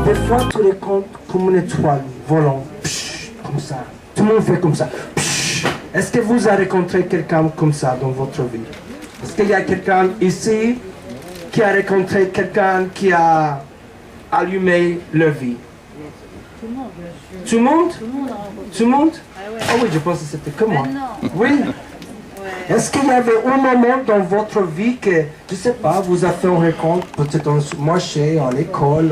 Des fois, tu les comptes comme une étoile volant, comme ça. Tout le monde fait comme ça. Est-ce que vous avez rencontré quelqu'un comme ça dans votre vie? Est-ce qu'il y a quelqu'un ici qui a rencontré quelqu'un qui a allumé leur vie? Tout le monde, bien sûr. Tout le monde? Tout le monde a rencontré. Tout le monde? Ah ouais. Ah oui, je pense que c'était comme moi. Non. Oui. Ouais. Est-ce qu'il y avait un moment dans votre vie que, je ne sais pas, vous avez fait une rencontre, peut-être dans le marché, à l'école,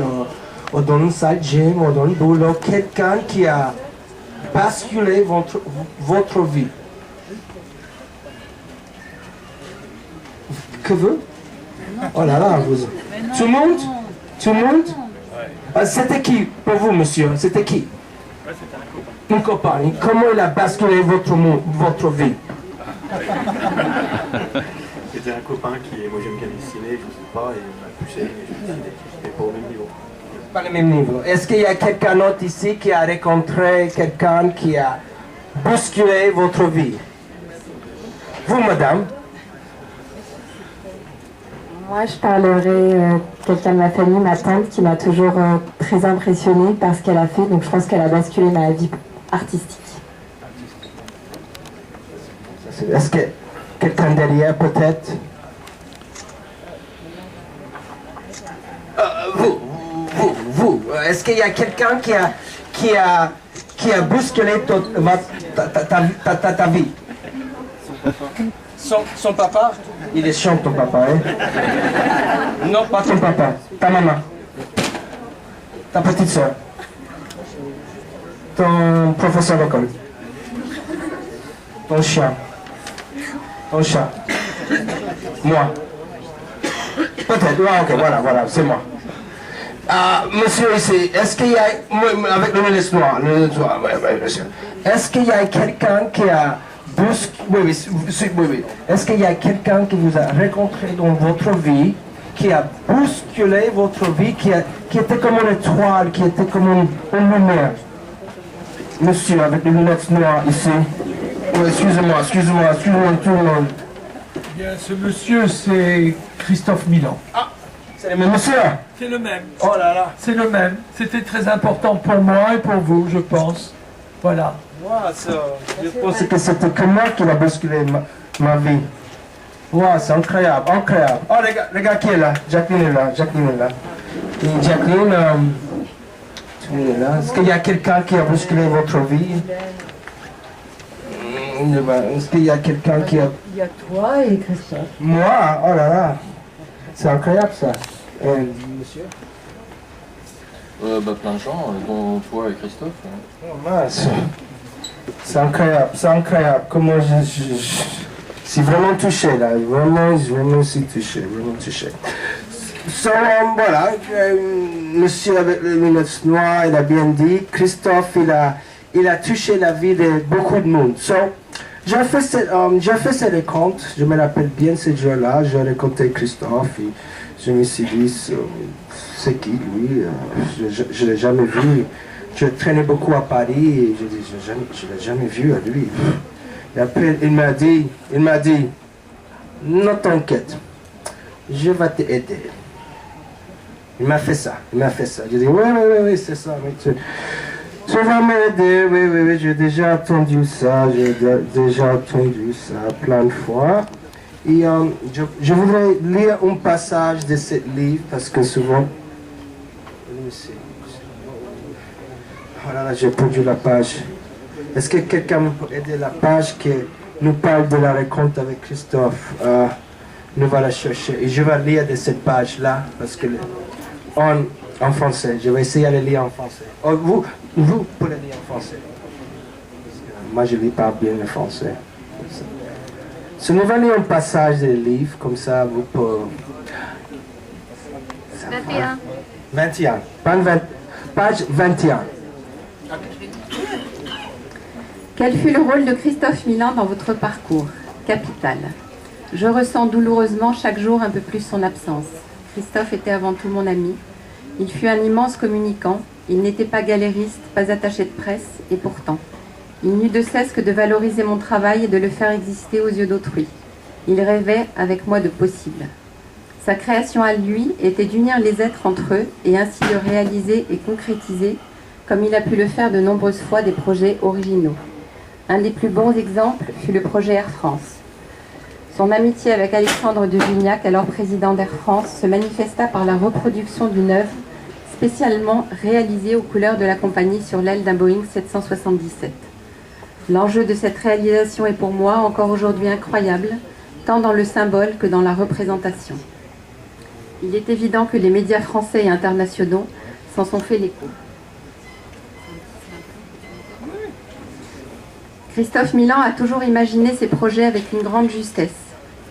ou dans une salle de gym, ou dans le boulot, quelqu'un qui a basculé votre vie? Que vous? Oh là là, vous... Tout le monde? Tout le monde? C'était qui pour vous, monsieur? C'était qui? Un copain. Et comment il a basculé votre vie? C'était un copain qui, moi j'aime bien dessiner, je ne sais pas, et il m'a poussé, et je me suis dit, je n'étais pas au même niveau. Pas le même niveau. Est-ce qu'il y a quelqu'un d'autre ici qui a rencontré quelqu'un qui a bousculé votre vie? Vous, madame? Moi, je parlerai quelqu'un de ma famille, ma tante, qui m'a toujours très impressionnée par ce qu'elle a fait. Donc, je pense qu'elle a basculé ma vie artistique. Est-ce que quelqu'un derrière, peut-être? Vous. Est-ce qu'il y a quelqu'un qui a bousculé ta vie? Son papa? Il est chiant, ton papa, hein? Non, pas ton papa. Ta maman. Ta petite soeur. Ton professeur d'école. Ton chien. Ton chat. Moi. Peut-être. Ah, ok, voilà, c'est moi. Monsieur ici, est-ce qu'il y a... Avec le lunettes noires, ouais, monsieur. Est-ce qu'il y a quelqu'un qui a... Oui. Est-ce qu'il y a quelqu'un qui vous a rencontré dans votre vie, qui a bousculé votre vie, qui était comme une étoile, qui était comme une lumière? Monsieur, avec les lunettes noires ici. Oui, excusez-moi, tout le monde. Bien, ce monsieur, c'est Christophe Milan. Ah, c'est le même monsieur? C'est le même. Oh là là. C'est le même. C'était très important pour moi et pour vous, je pense. Voilà. Je pense que c'était comme moi qui a bousculé ma vie. Wow, c'est incroyable. Oh, regarde qui est là. Jacqueline est là. Et Jacqueline, tu es là. Est-ce qu'il y a quelqu'un qui a bousculé votre vie? Est-ce qu'il y a quelqu'un qui a... Il y a toi et Christophe. Moi? Oh là là. C'est incroyable ça. Monsieur? Plein de gens, dont toi et Christophe. Oh mince. C'est incroyable. Comment je suis vraiment touché là. Je suis touché. Voilà. Monsieur avec les lunettes noires, il a bien dit. Christophe, il a touché la vie de beaucoup de monde. J'ai fait cette rencontre. Je me rappelle bien ce jour-là. J'ai rencontré Christophe. Et je me suis dit, c'est qui lui? Je ne l'ai jamais vu. Je traînais beaucoup à Paris et je ne l'ai jamais vu à lui. Et après, il m'a dit, non t'inquiète, je vais t'aider. Il m'a fait ça. J'ai dit, oui, c'est ça. Mais tu vas m'aider, oui, j'ai déjà entendu ça, plein de fois. Et je voudrais lire un passage de ce livre parce que souvent... Oh là là, j'ai perdu la page. Est-ce que quelqu'un peut aider la page qui nous parle de la rencontre avec Christophe? Nous va la chercher. Et je vais lire de cette page-là, parce que en français. Je vais essayer de lire en français. Oh, vous pouvez lire en français. Moi, je ne lis pas bien le français. Si nous allons lire un passage du livre, comme ça, vous pouvez... 21. Page 21. Quel fut le rôle de Christophe Milan dans votre parcours? Capital. Je ressens douloureusement chaque jour un peu plus son absence. Christophe était avant tout mon ami. Il fut un immense communicant. Il n'était pas galériste, pas attaché de presse, et pourtant, il n'eut de cesse que de valoriser mon travail et de le faire exister aux yeux d'autrui. Il rêvait avec moi de possible. Sa création à lui était d'unir les êtres entre eux et ainsi de réaliser et concrétiser, comme il a pu le faire de nombreuses fois, des projets originaux. Un des plus bons exemples fut le projet Air France. Son amitié avec Alexandre de Juniac, alors président d'Air France, se manifesta par la reproduction d'une œuvre spécialement réalisée aux couleurs de la compagnie sur l'aile d'un Boeing 777. L'enjeu de cette réalisation est pour moi encore aujourd'hui incroyable, tant dans le symbole que dans la représentation. Il est évident que les médias français et internationaux s'en sont fait l'écho. Christophe Milan a toujours imaginé ses projets avec une grande justesse.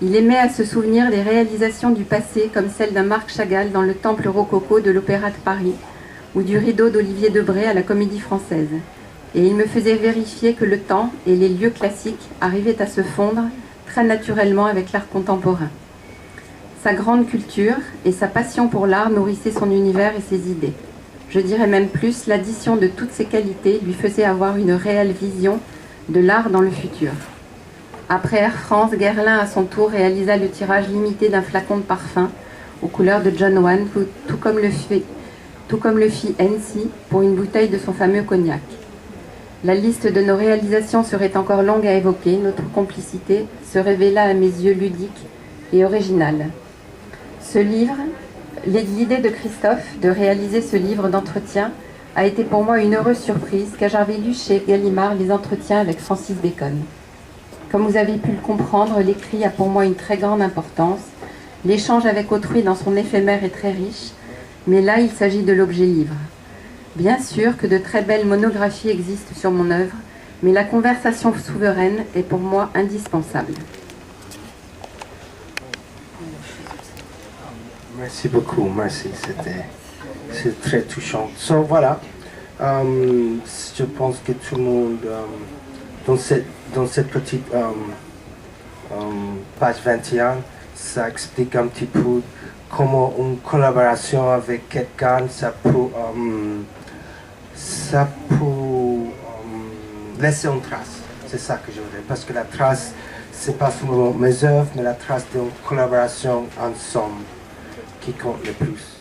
Il aimait à se souvenir des réalisations du passé, comme celle d'un Marc Chagall dans le Temple rococo de l'Opéra de Paris, ou du Rideau d'Olivier Debré à la Comédie Française. Et il me faisait vérifier que le temps et les lieux classiques arrivaient à se fondre très naturellement avec l'art contemporain. Sa grande culture et sa passion pour l'art nourrissaient son univers et ses idées. Je dirais même plus, l'addition de toutes ces qualités lui faisait avoir une réelle vision de l'art dans le futur. Après Air France, Guerlain à son tour réalisa le tirage limité d'un flacon de parfum aux couleurs de John Wayne, tout comme le fit Hennessy pour une bouteille de son fameux cognac. La liste de nos réalisations serait encore longue à évoquer. Notre complicité se révéla à mes yeux ludique et originale. Ce livre, l'idée de Christophe de réaliser ce livre d'entretien a été pour moi une heureuse surprise, car j'avais lu chez Gallimard les entretiens avec Francis Bacon. Comme vous avez pu le comprendre, l'écrit a pour moi une très grande importance. L'échange avec autrui dans son éphémère est très riche, mais là il s'agit de l'objet livre. Bien sûr que de très belles monographies existent sur mon œuvre, mais la conversation souveraine est pour moi indispensable. Merci beaucoup, merci, c'est très touchant. So, voilà, je pense que tout le monde, dans cette petite page 21, ça explique un petit peu comment une collaboration avec quelqu'un, ça peut laisser une trace. C'est ça que je voudrais, parce que la trace, c'est pas seulement mes œuvres, mais la trace d'une collaboration ensemble qui compte le plus.